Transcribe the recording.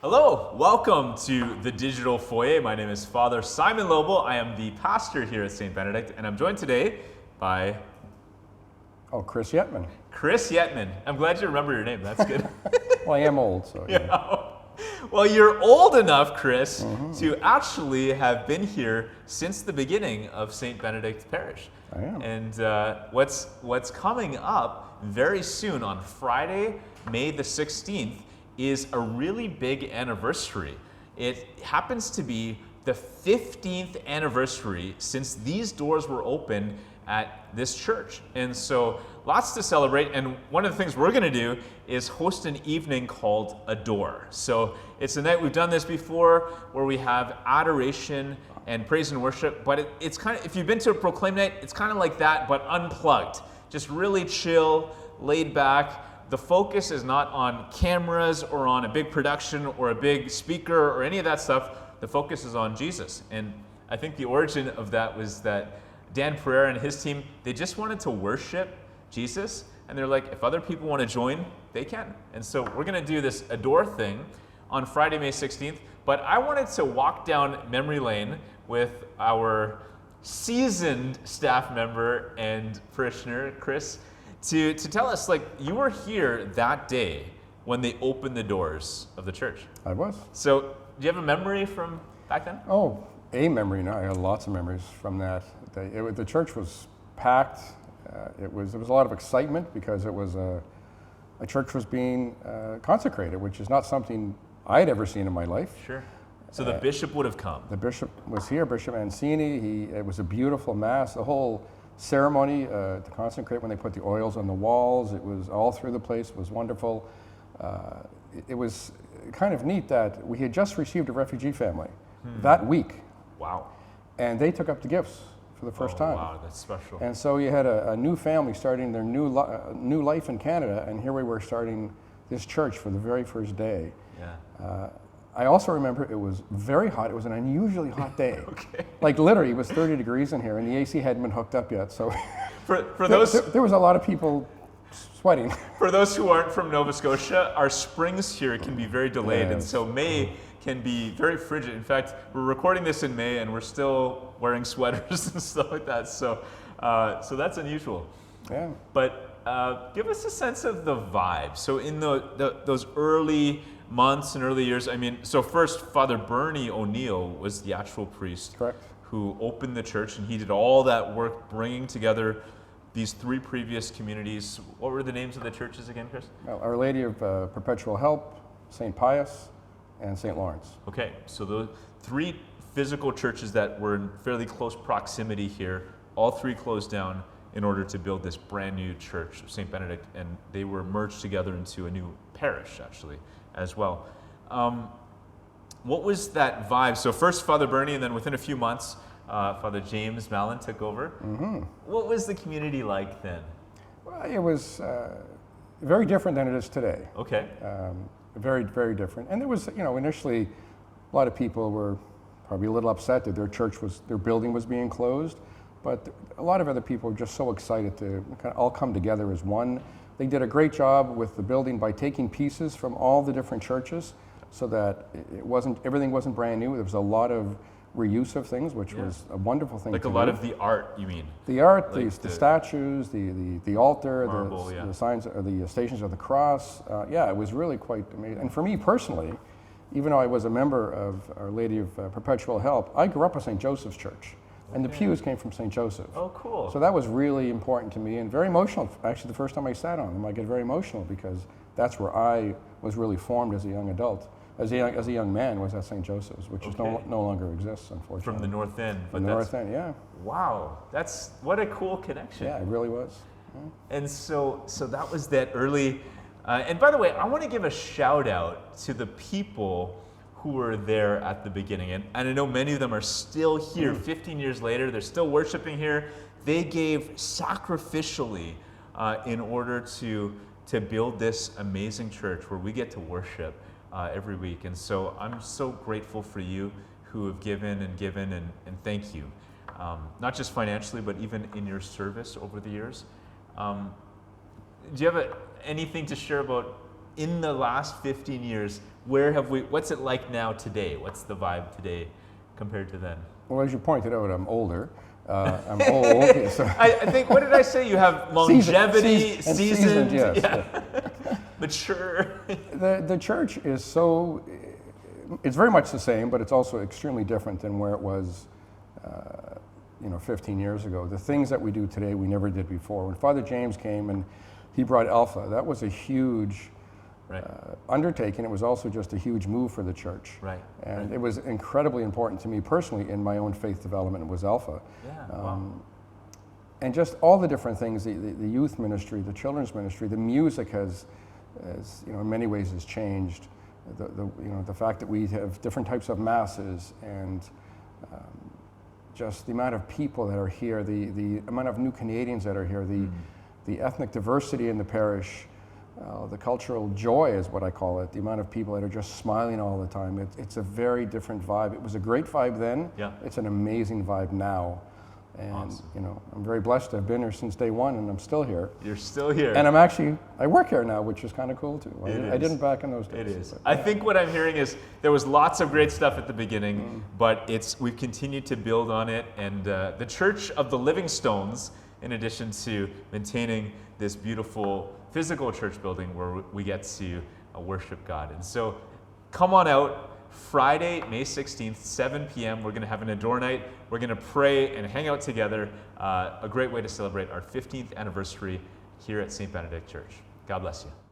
Hello, welcome to the Digital Foyer. My name is Father Simon Lobel. I am the pastor here at Saint Benedict, and I'm joined today by Chris Yetman. Chris Yetman. I'm glad you remember your name. That's good. Well, I am old, so yeah. Well, you're old enough, Chris, to actually have been here since the beginning of Saint Benedict Parish. I am. And what's coming up very soon on Friday, May the 16th, is a really big anniversary. It happens to be the 15th anniversary since these doors were opened at this church. And so lots to celebrate. And one of the things we're going to do is host an evening called Adore. So it's a night, we've done this before, where we have adoration and praise and worship. But it's kind of, if you've been to a Proclaim night, it's kind of like that, but unplugged. Just really chill, laid back. The focus is not on cameras or on a big production or a big speaker or any of that stuff. The focus is on Jesus. And I think the origin of that was that Dan Pereira and his team, they just wanted to worship Jesus. And they're like, if other people want to join, they can. And so we're going to do this Adore thing on Friday, May 16th. But I wanted to walk down memory lane with our seasoned staff member and parishioner, Chris, to tell us, like, you were here that day when they opened the doors of the church. I was. So do you have a memory from back then? Oh, a memory. No, I had lots of memories from that day. The church was packed. There was a lot of excitement because it was a church was being consecrated, which is not something I had ever seen in my life. Sure. So the bishop would have come. The bishop was here, Bishop Mancini. It was a beautiful mass. The whole ceremony to consecrate, when they put the oils on the walls, it was all through the place. It was wonderful. It was kind of neat that we had just received a refugee family that week. Wow. And they took up the gifts for the first time. Wow, that's special. And so you had a new family starting their new life in Canada, and here we were starting this church for the very first day. Yeah. I also remember it was very hot. It was an unusually hot day. Okay. Like literally, it was 30 degrees in here, and the AC hadn't been hooked up yet. So For those there was a lot of people sweating. For those who aren't from Nova Scotia, our springs here can be very delayed, and so May can be very frigid. In fact, we're recording this in May, and we're still wearing sweaters and stuff like that. So that's unusual. Yeah. But give us a sense of the vibe. So in those early months and early years, I mean, so first, Father Bernie O'Neill was the actual priest. Correct. Who opened the church, and he did all that work bringing together these three previous communities. What were the names of the churches again, Chris? Well, Our Lady of Perpetual Help, St. Pius, and St. Lawrence. Okay, so the three physical churches that were in fairly close proximity here, all three closed down in order to build this brand new church, St. Benedict, and they were merged together into a new parish, actually, as well. What was that vibe? So first Father Bernie, and then within a few months, Father James Mallon took over. Mm-hmm. What was the community like then? Well, it was very different than it is today. Okay. Very, very different. And there was, initially a lot of people were probably a little upset that their building was being closed, but a lot of other people were just so excited to kind of all come together as one. They did a great job with the building by taking pieces from all the different churches so that everything wasn't brand new. There was a lot of reuse of things, which was a wonderful thing. Like a lot of the art, you mean? The art, like the statues, the altar, marble, the signs, or the stations of the cross. It was really quite amazing. And for me personally, even though I was a member of Our Lady of Perpetual Help, I grew up at St. Joseph's Church, and the pews came from St. Joseph. Oh, cool. So that was really important to me and very emotional. Actually, the first time I sat on them, I get very emotional because that's where I was really formed as a young adult. As a young man, was at St. Joseph's, which is no longer exists, unfortunately. From the North End. From the North End, yeah. Wow, what a cool connection. Yeah, it really was. Yeah. And so that was that early. And by the way, I want to give a shout out to the people who were there at the beginning. And I know many of them are still here 15 years later. They're still worshiping here. They gave sacrificially in order to build this amazing church where we get to worship every week. And so I'm so grateful for you who have given and thank you. Not just financially, but even in your service over the years. Do you have anything to share about in the last 15 years, what's it like now today? What's the vibe today compared to then? Well, as you pointed out, I'm older. I'm old. So I think, what did I say? You have longevity, seasoned, yes. yeah. Mature. The church is so, it's very much the same, but it's also extremely different than where it was 15 years ago. The things that we do today, we never did before. When Father James came and he brought Alpha, that was a huge undertaking. It was also just a huge move for the church. Right. And it was incredibly important to me personally in my own faith development was Alpha. Yeah, wow. And just all the different things, the youth ministry, the children's ministry, the music has in many ways has changed. The fact that we have different types of masses and just the amount of people that are here, the amount of new Canadians that are here, the ethnic diversity in the parish, the cultural joy is what I call it, the amount of people that are just smiling all the time. It's a very different vibe. It was a great vibe then. Yeah. It's an amazing vibe now. And awesome. I'm very blessed to have been here since day one, and I'm still here. You're still here. And I work here now, which is kind of cool too. I didn't back in those days. It is. But, I think what I'm hearing is there was lots of great stuff at the beginning, but we've continued to build on it. And the Church of the Living Stones, in addition to maintaining this beautiful physical church building where we get to worship God. And so come on out. Friday, May 16th, 7 p.m. We're going to have an Adore Night. We're going to pray and hang out together. A great way to celebrate our 15th anniversary here at Saint Benedict Church. God bless you.